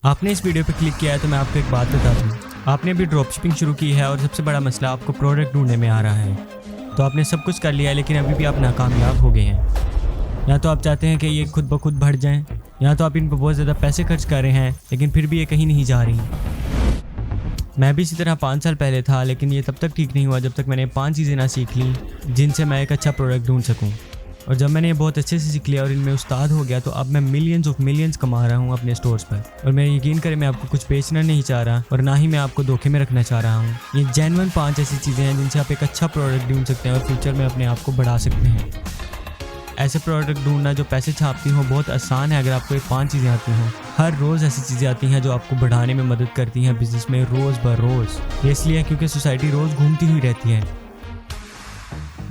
आपने इस वीडियो पे क्लिक किया है तो मैं आपको एक बात बता दूं। आपने अभी ड्रॉप शिपिंग शुरू की है और सबसे बड़ा मसला आपको प्रोडक्ट ढूंढने में आ रहा है। तो आपने सब कुछ कर लिया है लेकिन अभी भी आप नाकामयाब हो गए हैं। या तो आप चाहते हैं कि ये खुद ब खुद बढ़ जाएं, या तो आप इन पर बहुत ज़्यादा पैसे खर्च कर रहे हैं लेकिन फिर भी ये कहीं नहीं जा रही। मैं भी इसी तरह 5 साल पहले था, लेकिन ये तब तक ठीक नहीं हुआ जब तक मैंने 5 चीज़ें ना सीख ली जिनसे मैं एक अच्छा प्रोडक्ट ढूंढ सकूं। और जब मैंने ये बहुत अच्छे से सीख लिया और इनमें उस्ताद हो गया तो अब मैं मिलियंस ऑफ मिलियंस कमा रहा हूँ अपने स्टोर्स पर। और मैं यकीन करें, मैं आपको कुछ बेचना नहीं चाह रहा और ना ही मैं आपको धोखे में रखना चाह रहा हूँ। ये जेन्युइन 5 ऐसी चीज़ें हैं जिनसे आप एक अच्छा प्रोडक्ट ढूंढ सकते हैं और फ्यूचर में अपने आप को बढ़ा सकते हैं। ऐसे प्रोडक्ट ढूंढना जो पैसे छापती हों बहुत आसान है अगर आपको ये 5 चीज़ें आती हों। हर रोज़ ऐसी चीज़ें आती हैं जो आपको बढ़ाने में मदद करती हैं बिजनेस में रोज़ ब रोज़। ये इसलिए क्योंकि सोसाइटी रोज़ घूमती हुई रहती है।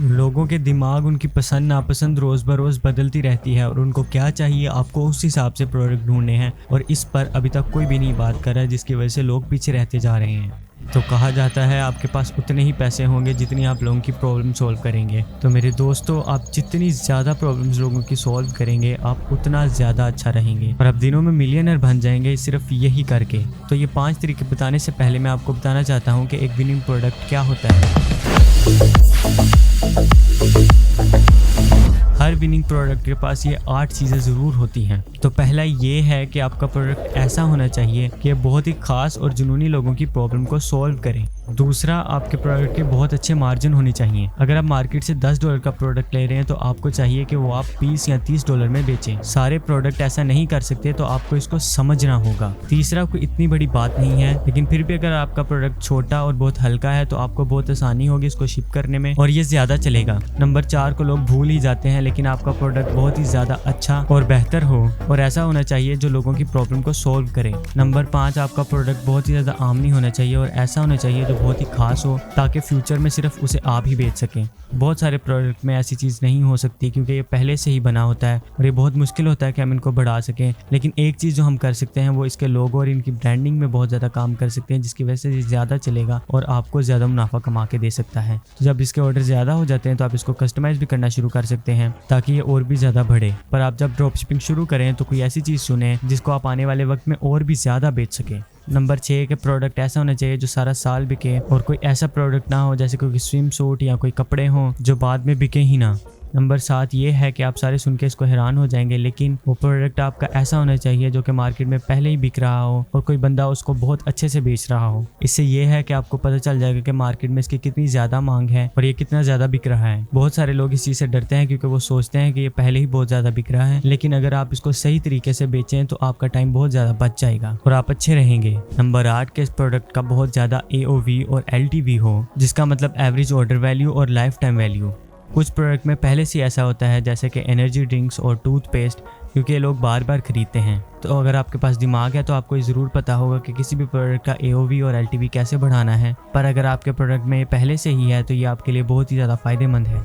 लोगों के दिमाग, उनकी पसंद नापसंद रोज़ ब रोज़ बदलती रहती है और उनको क्या चाहिए आपको उस हिसाब से प्रोडक्ट ढूंढने हैं। और इस पर अभी तक कोई भी नहीं बात कर रहा है, जिसकी वजह से लोग पीछे रहते जा रहे हैं। तो कहा जाता है आपके पास उतने ही पैसे होंगे जितनी आप लोगों की प्रॉब्लम सॉल्व करेंगे। तो मेरे दोस्तों, आप जितनी ज़्यादा प्रॉब्लम्स लोगों की सॉल्व करेंगे आप उतना ज़्यादा अच्छा रहेंगे और आप दिनों में मिलियनर बन जाएंगे सिर्फ यही करके। तो ये 5 तरीके बताने से पहले मैं आपको बताना चाहता हूँ कि एक विनिंग प्रोडक्ट क्या होता है। हर विनिंग प्रोडक्ट के पास ये 8 चीज़ें ज़रूर होती हैं। तो पहला ये है कि आपका प्रोडक्ट ऐसा होना चाहिए कि ये बहुत ही ख़ास और जुनूनी लोगों की प्रॉब्लम को सॉल्व करें। दूसरा, आपके प्रोडक्ट के बहुत अच्छे मार्जिन होने चाहिए। अगर आप मार्केट से $10 का प्रोडक्ट ले रहे हैं तो आपको चाहिए कि वो आप 20 या $30 में बेचें। सारे प्रोडक्ट ऐसा नहीं कर सकते, तो आपको इसको समझना होगा। तीसरा, कोई इतनी बड़ी बात नहीं है लेकिन फिर भी अगर आपका प्रोडक्ट छोटा और बहुत हल्का है तो आपको बहुत आसानी होगी इसको शिप करने में और ये ज़्यादा चलेगा। नंबर 4 को लोग भूल ही जाते हैं, लेकिन आपका प्रोडक्ट बहुत ही ज़्यादा अच्छा और बेहतर हो और ऐसा होना चाहिए जो लोगों की प्रॉब्लम को सॉल्व करे। नंबर 5, आपका प्रोडक्ट बहुत ही ज़्यादा आम नहीं होना चाहिए और ऐसा होना चाहिए जो बहुत ही खास हो ताकि फ्यूचर में सिर्फ उसे आप ही बेच सकें। बहुत सारे प्रोडक्ट में ऐसी चीज़ नहीं हो सकती क्योंकि ये पहले से ही बना होता है और ये बहुत मुश्किल होता है कि हम इनको बढ़ा सकें। लेकिन एक चीज़ जो हम कर सकते हैं वो इसके लोगो और इनकी ब्रांडिंग में बहुत ज़्यादा काम कर सकते हैं, जिसकी वजह से ये ज़्यादा चलेगा और आपको ज़्यादा मुनाफा कमा के दे सकता है। तो जब इसके ऑर्डर ज़्यादा हो जाते हैं तो आप इसको कस्टमाइज़ भी करना शुरू कर सकते हैं ताकि ये और भी ज़्यादा बढ़े। पर आप जब ड्रॉप शिपिंग शुरू करें तो कोई ऐसी चीज़ चुनें जिसको आप आने वाले वक्त में और भी ज़्यादा बेच सकें। नंबर 6 के प्रोडक्ट ऐसा होना चाहिए जो सारा साल बिके और कोई ऐसा प्रोडक्ट ना हो जैसे कोई स्विम सूट या कोई कपड़े हों जो बाद में बिके ही ना। नंबर 7 ये है कि आप सारे सुन के इसको हैरान हो जाएंगे, लेकिन वो प्रोडक्ट आपका ऐसा होना चाहिए जो कि मार्केट में पहले ही बिक रहा हो और कोई बंदा उसको बहुत अच्छे से बेच रहा हो। इससे ये है कि आपको पता चल जाएगा कि मार्केट में इसकी कितनी ज़्यादा मांग है और ये कितना ज़्यादा बिक रहा है। बहुत सारे लोग इस चीज़ से डरते हैं क्योंकि वो सोचते हैं कि ये पहले ही बहुत ज़्यादा बिक रहा है, लेकिन अगर आप इसको सही तरीके से बेचें तो आपका टाइम बहुत ज़्यादा बच जाएगा और आप अच्छे रहेंगे। नंबर 8 के इस प्रोडक्ट का बहुत ज़्यादा AOV और LTV हो, जिसका मतलब एवरेज ऑर्डर वैल्यू और लाइफ टाइम वैल्यू। कुछ प्रोडक्ट में पहले से ऐसा होता है जैसे कि एनर्जी ड्रिंक्स और टूथपेस्ट, क्योंकि ये लोग बार बार खरीदते हैं। तो अगर आपके पास दिमाग है तो आपको ये ज़रूर पता होगा कि किसी भी प्रोडक्ट का AOV और LTV कैसे बढ़ाना है। पर अगर आपके प्रोडक्ट में ये पहले से ही है तो ये आपके लिए बहुत ही ज़्यादा फ़ायदेमंद है।